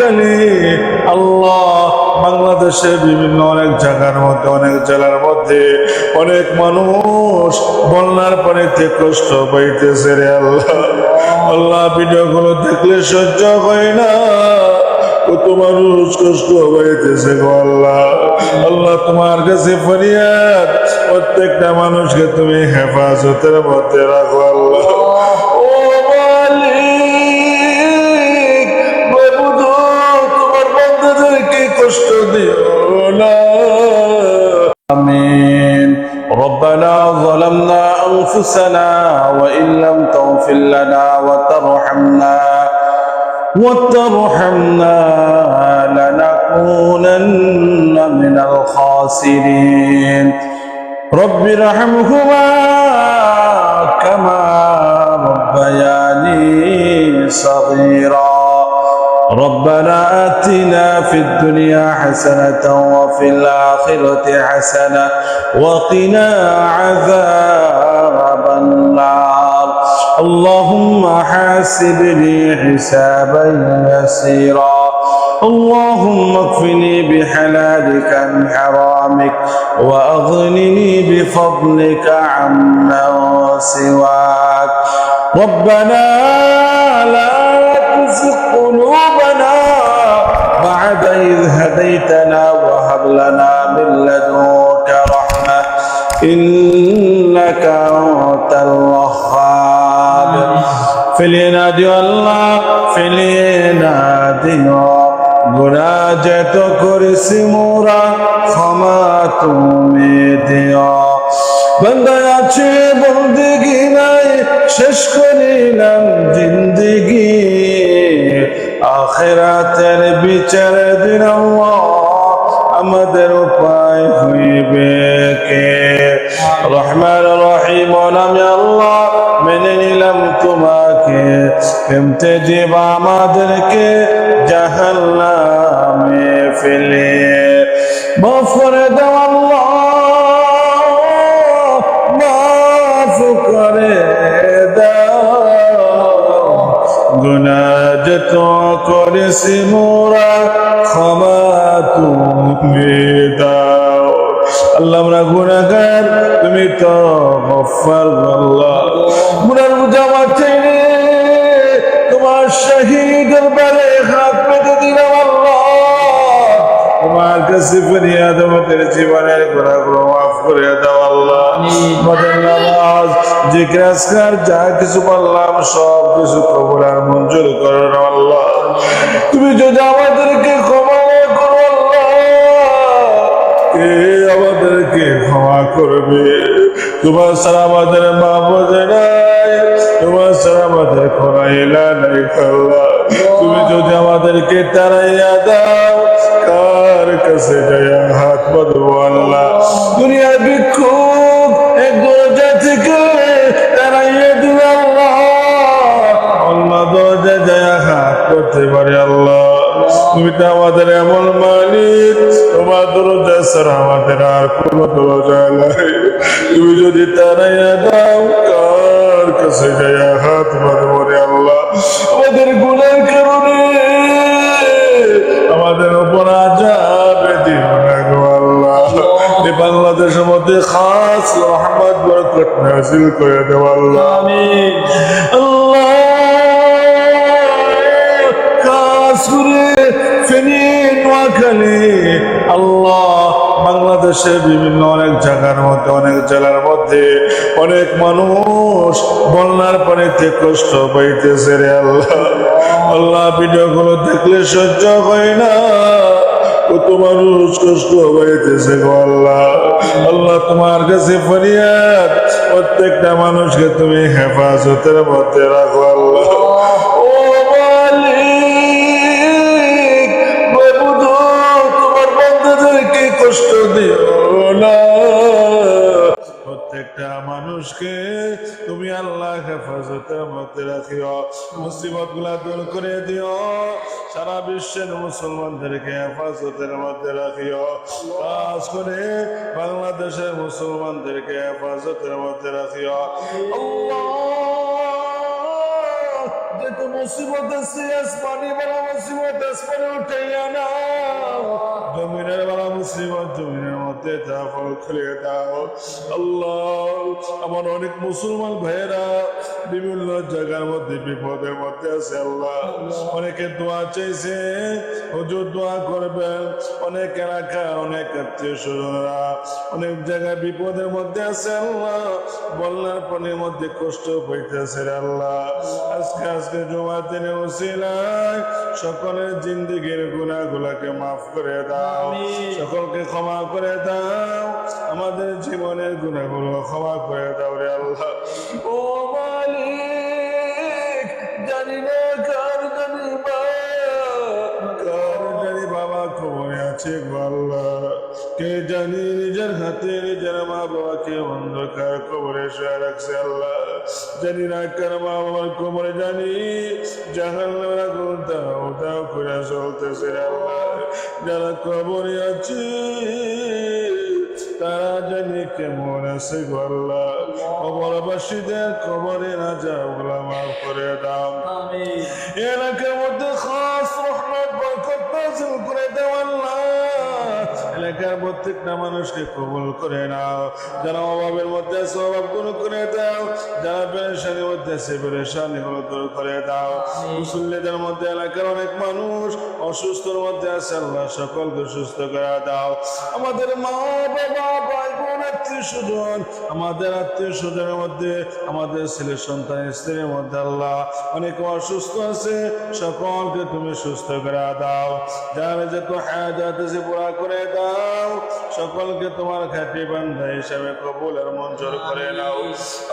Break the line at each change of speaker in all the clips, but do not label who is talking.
নোয়াখালী আল্লাহ বাংলাদেশের বিভিন্ন অনেক জায়গার মধ্যে অনেক জেলার মধ্যে অনেক মানুষ বন্যার পানিতে কষ্ট পাইতেছে রে আল্লাহ। আল্লাহ ভিডিওগুলো দেখলে সহ্য হয় না, কত মানুষ কষ্ট পাইতেছে গো আল্লাহ। আল্লাহ তোমার কাছে ফরিয়াদ, প্রত্যেকটা মানুষকে তুমি হেফাজতের মধ্যে রাখো আল্লাহ। ও মালিক, প্রভু তোমার বান্দাদেরকে কষ্ট দিও না। আমিন। ربنا ظلمنا أنفسنا وإن لم تغفر لنا وترحمنا لنكونن من الخاسرين رب ارحمهما كما ربياني صغيرا ربنا آتنا في الدنيا حسنة وفي الآخرة حسنة وقنا عذاب النار اللهم حاسبني حسابا يسيرا اللهم اكفني بحلالك عن حرامك وأغنني بفضلك عمن سواك ربنا لا تزغ قلوبنا بعد إذ هديتنا وهب لنا من لدنك رحمة إنك أنت الوهاب فلينادي الله فلينادي গুনাহগার করেছি মোরা ক্ষমা তুমি দিও বান্দা আছে বন্দেগি নাই শেষ করিলাম জিন্দেগি আখিরাতের বিচারের দিন আল্লাহ আমাদের উপায় হইবে কে রহমান রহিম নামে আল্লাহ মেনে নিলাম তোমাকে কেমতে জীবা আমাদেরকে জাহান্নামে ফেলে মাফ করে দাও আল্লাহ মাফ করে দাও গুনাহ যত করেছি মোরা ক্ষমা তুমি দাও আল্লাহ আমরা গুনাহগার তুমি তো গফফার আল্লাহ গুনার বোঝা মাথায় তোমার শহীদ দরবারে হাত পেতে দিলাম আল্লাহ তোমার কাছে ফরিয়াদ আমাদের জীবনের গুনাহগুলো মাফ করে দাও আল্লাহ আমাদের নামাজ জিকির আজকার যা কিছু বললাম সব কিছু কবুল আর মঞ্জুর করো আল্লাহ তুমি যদি আমাদেরকে ক্ষমা করো আল্লাহ কে আমাদেরকে ক্ষমা করবে তোমার সারা আমাদের মা বোঝে নাই তোমার সারা আমাদের খোরাইলা নাই আল্লাহ তুমি যদি আমাদেরকে তাড়াইয়া দাও কার কাছে যাইয়া হাত বাঁধবো আল্লাহ দুনিয়ার ভিক্ষুক এক দরজা থেকে তাড়াইয়া দিল আল্লাহ অন্য দরজা যাইয়া হাত করতে পারে আল্লাহ তুমি তো আমাদের এমন মালিক তোমার দরজা ছাড়া আমাদের আর কোন দরজা নাই তুমি যদি তাড়াইয়া দাও কার কাছে যাইয়া হাত বাঁধবো রে আল্লাহ আমাদের গুনার কারণে আমাদের উপর আযাব দিও না গো আল্লাহ এই বাংলাদেশের মধ্যে খাস রহমত বরকত নাযিল করে দাও আল্লাহ আমিন আল্লাহ খাস করে ফেনী নোয়াখালী আল্লাহ বাংলাদেশের বিভিন্ন অনেক জায়গার মধ্যে অনেক জেলার মধ্যে অনেক মানুষ বন্যার পানিতে কষ্ট পাইতেছে রে আল্লাহ। আল্লাহ ভিডিওগুলো দেখলে সহ্য হয় না, কত মানুষ কষ্ট পাইতেছে গো আল্লাহ। আল্লাহ তোমার কাছে ফরিয়াদ, প্রত্যেকটা মানুষকে তুমি হেফাজতের মধ্যে রাখো আল্লাহ। ও মালিক, তোমার বান্দাদেরকে কষ্ট দিও না। প্রত্যেকটা মানুষকে তুমি আল্লাহ হেফাজতের মধ্যে রাখিও, মুসিবত গুলা দূর করে দিও। সারা বিশ্বের মুসলমানদেরকে হেফাজতের মধ্যে রাখিও, খাস করে বাংলাদেশের মুসলমানদেরকে হেফাজতের মধ্যে রাখিও। আল্লাহ, যত মুসিবত আছে আসমানি বলা মুসিবত আসমানে উঠাইয়া না, জমিনের বালা মুসিবত জমিনের মধ্যে জাফর খুলে দাও আল্লাহ। আমার অনেক মুসলমান ভাইয়েরা বিভিন্ন জায়গার মধ্যে বিপদের মধ্যে আছে আল্লাহ, অনেকে দোয়া চাইছে, হুজুর দোয়া করবেন। অনেক এলাকা অনেক আত্মীয় স্বজনরা অনেক জায়গায় বিপদের মধ্যে আছে আল্লাহ, বন্যার পানির মধ্যে কষ্ট পাইতেছে আল্লাহ। আজকে জুমার দিনে উসিলায় সকলের জিন্দেগির গুনাহগুলোকে মাফ করে দাও, সকলকে ক্ষমা করে দাও, আমাদের জীবনের গুনাহগুলো ক্ষমা করে দাও রে আল্লাহ। ও মালিক, জানি না কার জানি বাবা কবরে আছে গো আল্লাহ, কে জানি নিজের হাতে নিজের মা বাবাকে অন্ধকার কবরে শুয়ে রাখছে আল্লাহ, জানি না কার মা বাবার কবরে জানি জাহান্নামের আগুন দাও দাও করে চলতেছে আল্লাহ। যারা কবরে আছে তারা জানি কেমন আছে গো আল্লাহ, কবরবাসীদের কবরে না যাও ওগুলা মাফ করে দাও। এলাকার মধ্যে খাস রহমত বরকত নাযিল করে দাও আল্লাহ, এলাকার প্রত্যেকটা মানুষকে কবুল করে নাও। যারা অভাবের মধ্যে আছে অভাব দূর করে দাও, যারা পেরেশানির মধ্যে আছে পেরেশানি গুলো দূর করে দাও। মুসল্লিদের মধ্যে এলাকার অনেক মানুষ অসুস্থর মধ্যে আছে আল্লাহ, সকলকে সুস্থ করে দাও। আমাদের মা বাবা ভাই বোন আত্মীয় স্বজন, আমাদের আত্মীয় স্বজনের মধ্যে আমাদের ছেলে সন্তান স্ত্রীর মধ্যে আল্লাহ অনেক অসুস্থ আছে, সকলকে তুমি সুস্থ করে দাও। যার যত হাজাত আছে পুরা করে দাও, সকলকে তোমার খাঁটি বান্দা হিসাবে কবুল আর মঞ্জুর করে নাও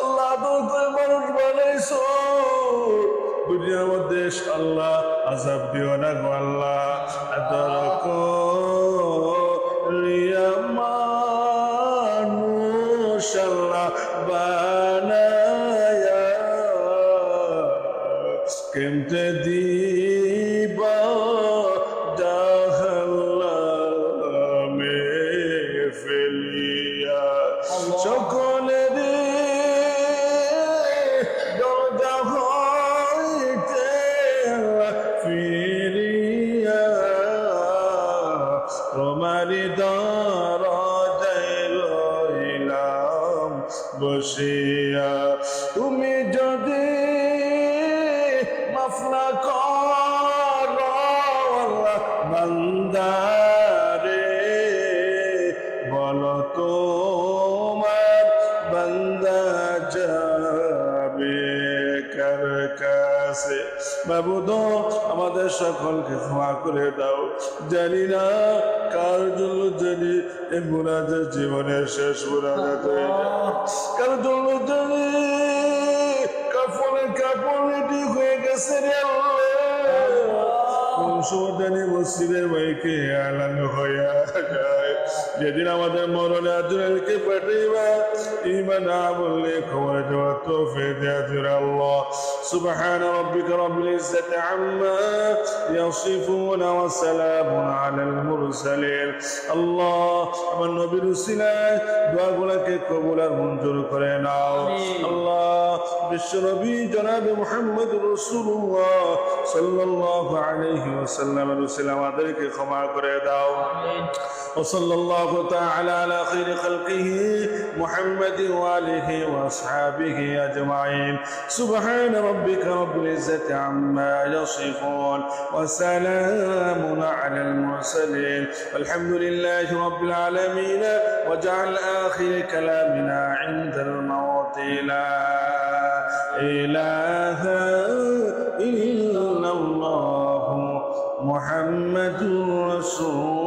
আল্লাহ। তুমি করে মানুষ বানাইছো দুনিয়ার মধ্যে আল্লাহ, আযাব দিও না গো আল্লাহ। আদরক রিয়া মানুষ আল্লাহ বানায়া কেমতে দিবা জাহান্নামে ফেলিয়া, সকলের দরজা হইতে ফিরিয়া তোমারি দরজায় রইলাম বসিয়া। তুমি যদি মাফ না করো বান্দারে, বলো তোমার বান্দা যাবে কার কাছে। মাবুদ আমাদের সকলকে ক্ষমা করে দাও, জানি না কার জন্য জানি এই মুনাজাত জীবনের শেষ মুনাজাত হয়ে যায়, কার জন্য জানি কাপড়ে ঠিক হয়ে গেছে রে আল্লাহ। সংশোধনী মসজিদের বাইকে আলানো হইয়া যায়, যেদিন আমাদের মরণে আজরাইলকে পাঠাইবা ঈমান না বললে খবর দেওয়া তৌফিক দেয়া জোরে আল্লাহ। সুবহান রাব্বিকা রাব্বিল ইজ্জাতি আম্মা ইয়াসিফুন ওয়া সালামুন আলাল মুরসালিন। আল্লাহ আমার নবীর উসিলায় দোয়াগুলোকে কবুল আর মঞ্জুর করে নাও আল্লাহ। বিশ্ব নবী জনাবে মুহাম্মদুর রাসূলুল্লাহ সাল্লাল্লাহু আলাইহি ওয়াসাল্লামের উসিলায় আমাদেরকে ক্ষমা করে দাও। وصلى الله تعالى على خير خلقه محمد وآله وأصحابه أجمعين. سبحان ربك رب العزة عما يصفون وسلام على المرسلين والحمد لله رب العالمين. واجعل آخر كلامنا عند الموت لا إله إلا الله محمد رسول